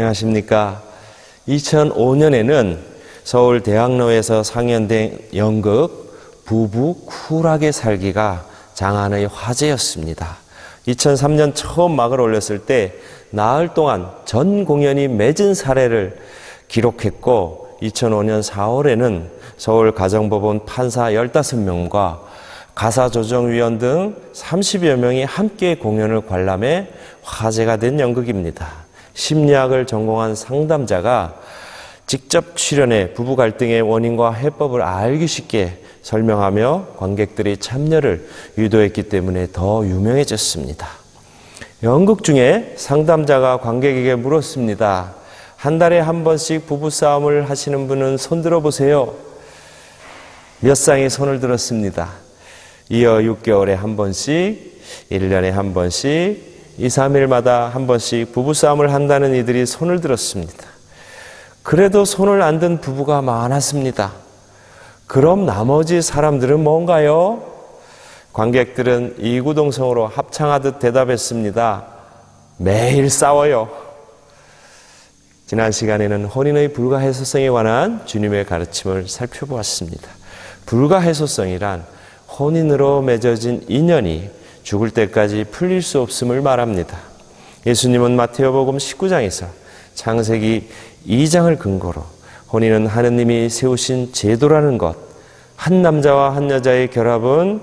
안녕하십니까. 2005년에는 서울 대학로에서 상연된 연극 부부 쿨하게 살기가 장안의 화제였습니다. 2003년 처음 막을 올렸을 때 나흘 동안 전 공연이 맺은 사례를 기록했고, 2005년 4월에는 서울 가정법원 판사 15명과 가사조정위원 등 30여 명이 함께 공연을 관람해 화제가 된 연극입니다. 심리학을 전공한 상담자가 직접 출연해 부부 갈등의 원인과 해법을 알기 쉽게 설명하며 관객들의 참여를 유도했기 때문에 더 유명해졌습니다. 연극 중에 상담자가 관객에게 물었습니다. 한 달에 한 번씩 부부싸움을 하시는 분은 손 들어보세요. 몇 쌍이 손을 들었습니다. 이어 6개월에 한 번씩, 1년에 한 번씩, 2, 3일마다 한 번씩 부부싸움을 한다는 이들이 손을 들었습니다. 그래도 손을 안 든 부부가 많았습니다. 그럼 나머지 사람들은 뭔가요? 관객들은 이구동성으로 합창하듯 대답했습니다. 매일 싸워요. 지난 시간에는 혼인의 불가해소성에 관한 주님의 가르침을 살펴보았습니다. 불가해소성이란 혼인으로 맺어진 인연이 죽을 때까지 풀릴 수 없음을 말합니다. 예수님은 마태복음 19장에서 창세기 2장을 근거로 혼인은 하느님이 세우신 제도라는 것, 한 남자와 한 여자의 결합은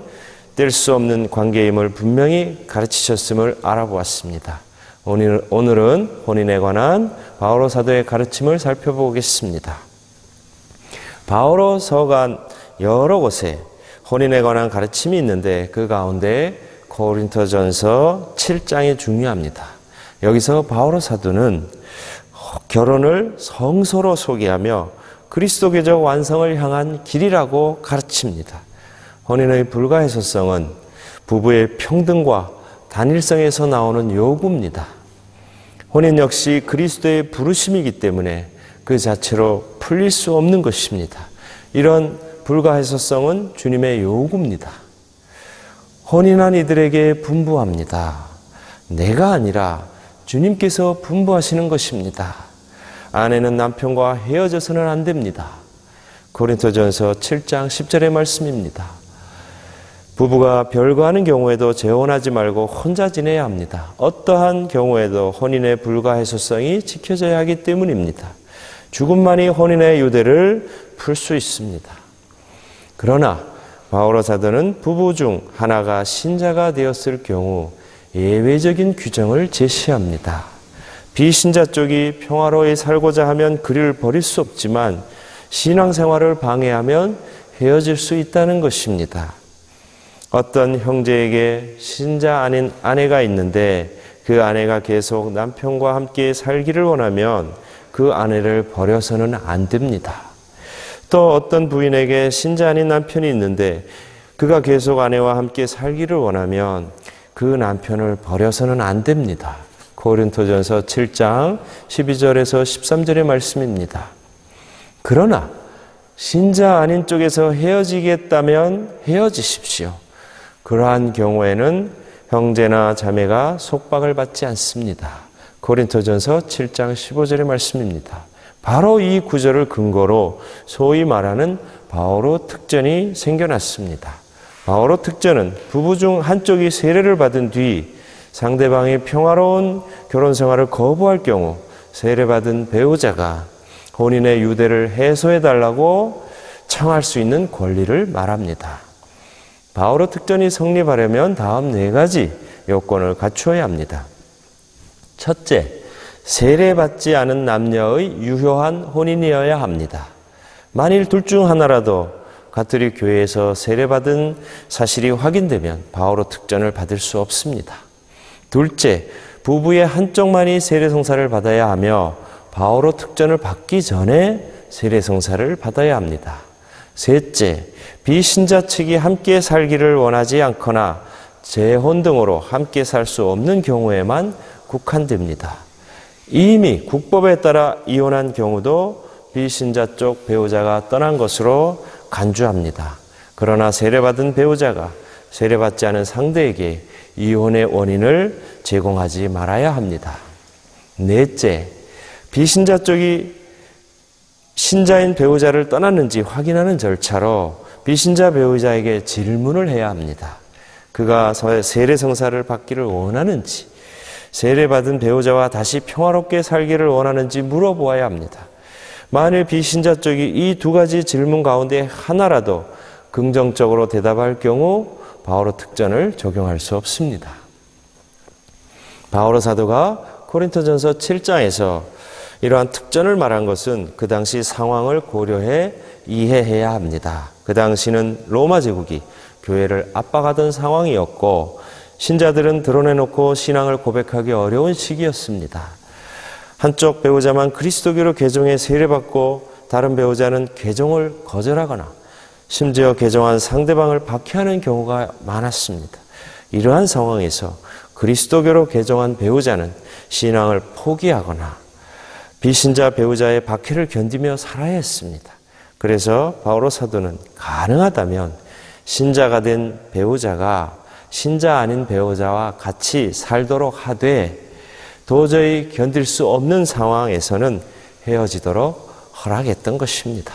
뗄 수 없는 관계임을 분명히 가르치셨음을 알아보았습니다. 오늘은 혼인에 관한 바오로 사도의 가르침을 살펴보겠습니다. 바오로 서간 여러 곳에 혼인에 관한 가르침이 있는데 그 가운데 고린토전서 7장이 중요합니다. 여기서 바오로 사도는 결혼을 성소로 소개하며 그리스도교적 완성을 향한 길이라고 가르칩니다. 혼인의 불가해소성은 부부의 평등과 단일성에서 나오는 요구입니다. 혼인 역시 그리스도의 부르심이기 때문에 그 자체로 풀릴 수 없는 것입니다. 이런 불가해소성은 주님의 요구입니다. 혼인한 이들에게 분부합니다. 내가 아니라 주님께서 분부하시는 것입니다. 아내는 남편과 헤어져서는 안 됩니다. 고린토전서 7장 10절의 말씀입니다. 부부가 별거하는 경우에도 재혼하지 말고 혼자 지내야 합니다. 어떠한 경우에도 혼인의 불가해소성이 지켜져야 하기 때문입니다. 죽음만이 혼인의 유대를 풀 수 있습니다. 그러나 바오로 사도는 부부 중 하나가 신자가 되었을 경우 예외적인 규정을 제시합니다. 비신자 쪽이 평화로이 살고자 하면 그리를 버릴 수 없지만 신앙생활을 방해하면 헤어질 수 있다는 것입니다. 어떤 형제에게 신자 아닌 아내가 있는데 그 아내가 계속 남편과 함께 살기를 원하면 그 아내를 버려서는 안 됩니다. 또 어떤 부인에게 신자 아닌 남편이 있는데 그가 계속 아내와 함께 살기를 원하면 그 남편을 버려서는 안 됩니다. 고린토전서 7장 12절에서 13절의 말씀입니다. 그러나 신자 아닌 쪽에서 헤어지겠다면 헤어지십시오. 그러한 경우에는 형제나 자매가 속박을 받지 않습니다. 고린토전서 7장 15절의 말씀입니다. 바로 이 구절을 근거로 소위 말하는 바오로 특전이 생겨났습니다. 바오로 특전은 부부 중 한쪽이 세례를 받은 뒤 상대방이 평화로운 결혼 생활을 거부할 경우 세례받은 배우자가 혼인의 유대를 해소해달라고 청할 수 있는 권리를 말합니다. 바오로 특전이 성립하려면 다음 4가지 요건을 갖추어야 합니다. 첫째, 세례받지 않은 남녀의 유효한 혼인이어야 합니다. 만일 둘 중 하나라도 가톨릭 교회에서 세례받은 사실이 확인되면 바오로 특전을 받을 수 없습니다. 둘째, 부부의 한쪽만이 세례성사를 받아야 하며 바오로 특전을 받기 전에 세례성사를 받아야 합니다. 셋째, 비신자 측이 함께 살기를 원하지 않거나 재혼 등으로 함께 살 수 없는 경우에만 국한됩니다. 이미 국법에 따라 이혼한 경우도 비신자 쪽 배우자가 떠난 것으로 간주합니다. 그러나 세례받은 배우자가 세례받지 않은 상대에게 이혼의 원인을 제공하지 말아야 합니다. 넷째, 비신자 쪽이 신자인 배우자를 떠났는지 확인하는 절차로 비신자 배우자에게 질문을 해야 합니다. 그가 세례 성사를 받기를 원하는지, 세례받은 배우자와 다시 평화롭게 살기를 원하는지 물어보아야 합니다. 만일 비신자 쪽이 이 두 가지 질문 가운데 하나라도 긍정적으로 대답할 경우 바오로 특전을 적용할 수 없습니다. 바오로 사도가 고린토전서 7장에서 이러한 특전을 말한 것은 그 당시 상황을 고려해 이해해야 합니다. 그 당시는 로마 제국이 교회를 압박하던 상황이었고 신자들은 드러내놓고 신앙을 고백하기 어려운 시기였습니다. 한쪽 배우자만 그리스도교로 개종해 세례받고 다른 배우자는 개종을 거절하거나 심지어 개종한 상대방을 박해하는 경우가 많았습니다. 이러한 상황에서 그리스도교로 개종한 배우자는 신앙을 포기하거나 비신자 배우자의 박해를 견디며 살아야 했습니다. 그래서 바오로 사도는 가능하다면 신자가 된 배우자가 신자 아닌 배우자와 같이 살도록 하되 도저히 견딜 수 없는 상황에서는 헤어지도록 허락했던 것입니다.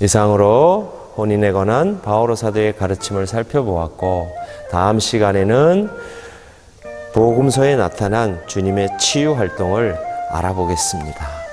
이상으로 혼인에 관한 바오로 사도의 가르침을 살펴보았고 다음 시간에는 복음서에 나타난 주님의 치유 활동을 알아보겠습니다.